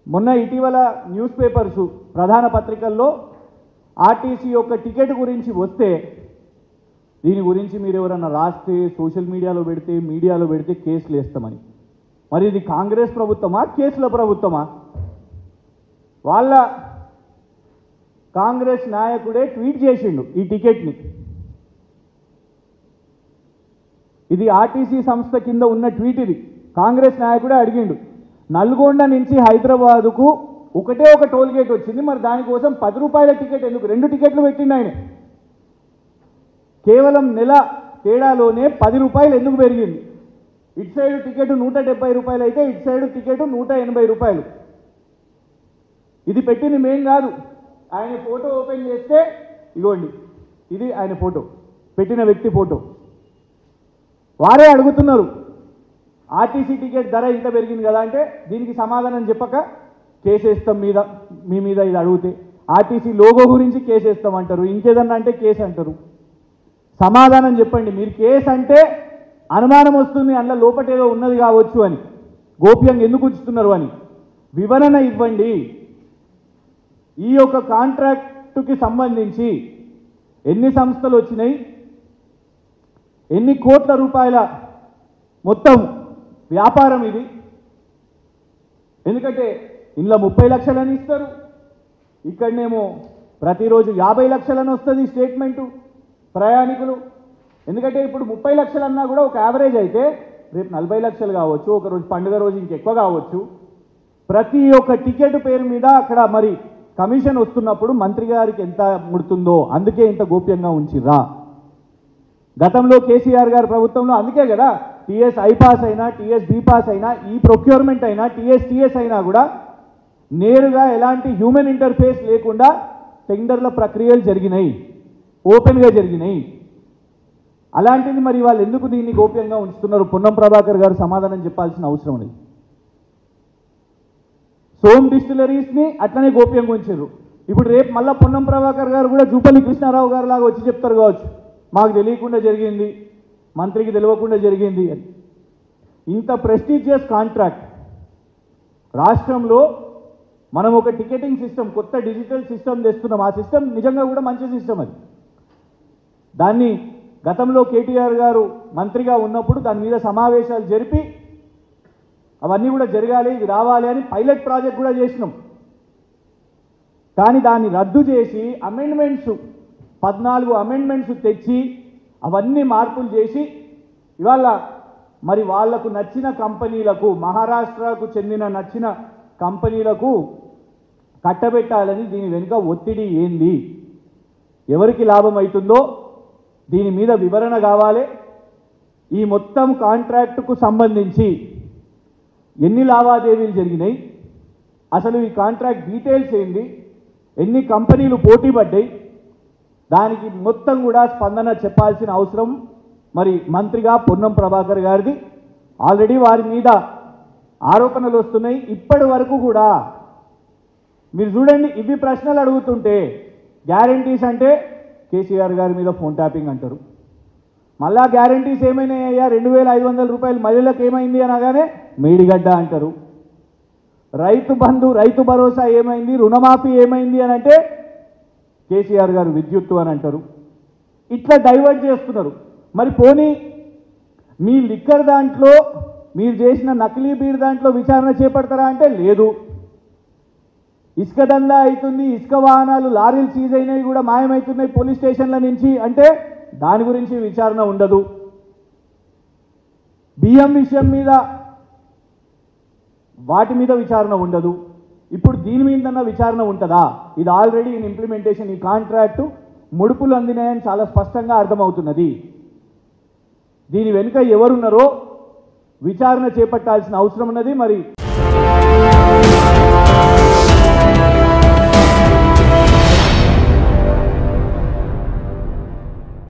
మొన్న ఇటీవల news papers ప్రధాన పత్రికల్లో ఆర్టీసీ యొక్క టికెట్ గురించి వస్తే దీని గురించి మీరు ఎవరన్నా రాస్తే సోషల్ మీడియాలో పెడితే కేసులు వేస్తామని. మరి ఇది కాంగ్రెస్ ప్రభుత్వమా కేసుల ప్రభుత్వమా? వాళ్ళ కాంగ్రెస్ నాయకుడే ట్వీట్ చేసిండు ఈ టికెట్ని. ఇది ఆర్టీసీ సంస్థ కింద ఉన్న ట్వీట్. ఇది కాంగ్రెస్ నాయకుడే అడిగిండు. నల్గొండ నుంచి హైదరాబాదుకు ఒకటే ఒక టోల్ గేట్ వచ్చింది, మరి దానికోసం 10 రూపాయల టికెట్ ఎందుకు? 2 టికెట్లు పెట్టిండు ఆయన. కేవలం నెల తేడాలోనే 10 రూపాయలు ఎందుకు పెరిగింది? ఇటు సైడ్ టికెట్ 170 రూపాయలు అయితే ఇటు సైడ్ టికెట్ 180 రూపాయలు. ఇది పెట్టింది మేం కాదు. ఆయన ఫోటో ఓపెన్ చేస్తే ఇగోండి, ఇది ఆయన ఫోటో, పెట్టిన వ్యక్తి ఫోటో. వారే అడుగుతున్నారు ఆర్టీసీ టికెట్ ధర ఇంత పెరిగింది కదా అంటే దీనికి సమాధానం చెప్పక కేసేస్తాం మీ మీద ఇది అడిగితే. ఆర్టీసీ లోగో గురించి కేసేస్తాం అంటారు, ఇంకేదన్నా అంటే కేసు అంటారు. సమాధానం చెప్పండి. మీరు కేసు అంటే అనుమానం వస్తుంది, అందులో లోపటేదో ఉన్నది కావచ్చు అని, గోప్యంగా ఎందుకు ఉంచుతున్నారు అని వివరణ ఇవ్వండి. ఈ యొక్క కాంట్రాక్టుకి సంబంధించి ఎన్ని సంస్థలు వచ్చినాయి, ఎన్ని కోట్ల రూపాయల మొత్తం వ్యాపారం ఇది? ఎందుకంటే ఇందులో 30 లక్షలని ఇస్తారు, ఇక్కడనేమో ప్రతిరోజు 50 లక్షలని వస్తుంది స్టేట్మెంటు ప్రయాణికులు. ఎందుకంటే ఇప్పుడు 30 లక్షలు అన్నా కూడా ఒక యావరేజ్ అయితే రేపు 40 లక్షలు కావచ్చు, ఒకరోజు పండుగ రోజు ఇంకెక్కువ కావచ్చు. ప్రతి ఒక్క టికెట్ పేరు మీద అక్కడ మరి కమిషన్ వస్తున్నప్పుడు మంత్రి గారికి ఎంత ముడుతుందో అందుకే ఇంత గోప్యంగా ఉంచిర్రా? గతంలో కేసీఆర్ గారి ప్రభుత్వంలో అందుకే కదా టీఎస్ ఐపాస్ అయినా టీఎస్ బీపాస్ అయినా ఈ ప్రొక్యూర్మెంట్ అయినా టీఎస్ అయినా కూడా నేరుగా ఎలాంటి హ్యూమన్ ఇంటర్ఫేస్ లేకుండా టెండర్ల ప్రక్రియలు జరిగినాయి, ఓపెన్గా జరిగినాయి. అలాంటిది మరి వాళ్ళు ఎందుకు దీన్ని గోప్యంగా ఉంచుతున్నారు? పొన్నం ప్రభాకర్ గారు సమాధానం చెప్పాల్సిన అవసరం ఉంది. సోమ్ డిస్టిలరీస్ని అట్లనే గోప్యంగా ఉంచారు. ఇప్పుడు రేపు మళ్ళీ పొన్నం ప్రభాకర్ గారు కూడా జూపల్లి కృష్ణారావు గారు లాగా వచ్చి చెప్తారు కావచ్చు, మాకు తెలియకుండా జరిగింది, మంత్రికి తెలియకుండా జరిగింది అని. ఇంత ప్రెస్టీజియస్ కాంట్రాక్ట్ రాష్ట్రంలో మనం ఒక టికెటింగ్ సిస్టమ్, కొత్త డిజిటల్ సిస్టమ్ తెస్తున్నాం. ఆ సిస్టమ్ నిజంగా కూడా మంచి సిస్టమ్. అది దాన్ని గతంలో కేటీఆర్ గారు మంత్రిగా ఉన్నప్పుడు దాని మీద సమావేశాలు జరిపి అవన్నీ కూడా జరగాలి, ఇది రావాలి అని పైలట్ ప్రాజెక్ట్ కూడా చేసినాం. కానీ దాన్ని రద్దు చేసి అమెండ్మెంట్స్ 14 అమెండ్మెంట్స్ తెచ్చి అవన్నీ మార్పులు చేసి ఇవాళ మరి వాళ్లకు నచ్చిన కంపెనీలకు, మహారాష్ట్రకు చెందిన నచ్చిన కంపెనీలకు కట్టబెట్టాలని దీని వెనుక ఒత్తిడి ఏంది, ఎవరికి లాభం అవుతుందో దీని మీద వివరణ కావాలి. ఈ మొత్తం కాంట్రాక్టుకు సంబంధించి ఎన్ని లావాదేవీలు జరిగినాయి, అసలు ఈ కాంట్రాక్ట్ డీటెయిల్స్ ఏంది, ఎన్ని కంపెనీలు పోటీ పడ్డాయి, దానికి మొత్తం కూడా స్పందన చెప్పాల్సిన అవసరం మరి మంత్రిగా పొన్నం ప్రభాకర్ గారిది. ఆల్రెడీ వారి మీద ఆరోపణలు వస్తున్నాయి. ఇప్పటి వరకు కూడా మీరు చూడండి, ఇవి ప్రశ్నలు అడుగుతుంటే గ్యారంటీస్ అంటే కేసీఆర్ గారి మీద ఫోన్ ట్యాపింగ్ అంటారు. మళ్ళా గ్యారంటీస్ ఏమైనాయ్యా, 2500 రూపాయలు మహిళలకు ఏమైంది అనగానే మేడిగడ్డ అంటారు. రైతు బంధు, రైతు భరోసా ఏమైంది, రుణమాఫీ ఏమైంది అని అంటే కేసీఆర్ గారు విద్యుత్తు అని అంటారు. ఇట్లా డైవర్ట్ చేస్తున్నారు. మరి పోనీ మీ లిక్కర్ దాంట్లో, మీరు చేసిన నకిలీ బీర్ దాంట్లో విచారణ చేపడతారా అంటే లేదు. ఇసుక దందా అవుతుంది, ఇసుక వాహనాలు, లారీలు సీజ్ అయినవి కూడా మాయమవుతున్నాయి పోలీస్ స్టేషన్ల నుంచి అంటే దాని గురించి విచారణ ఉండదు. బియ్యం విషయం మీద వాటి మీద విచారణ ఉండదు. ఇప్పుడు దీని మీద విచారణ ఉంటుందా? ఇది ఆల్రెడీ ఇన్ ఇంప్లిమెంటేషన్. ఈ కాంట్రాక్టు ముడుపులు అందినాయని చాలా స్పష్టంగా అర్థమవుతున్నది. దీని వెనుక ఎవరున్నారో విచారణ చేపట్టాల్సిన అవసరం ఉన్నది. మరి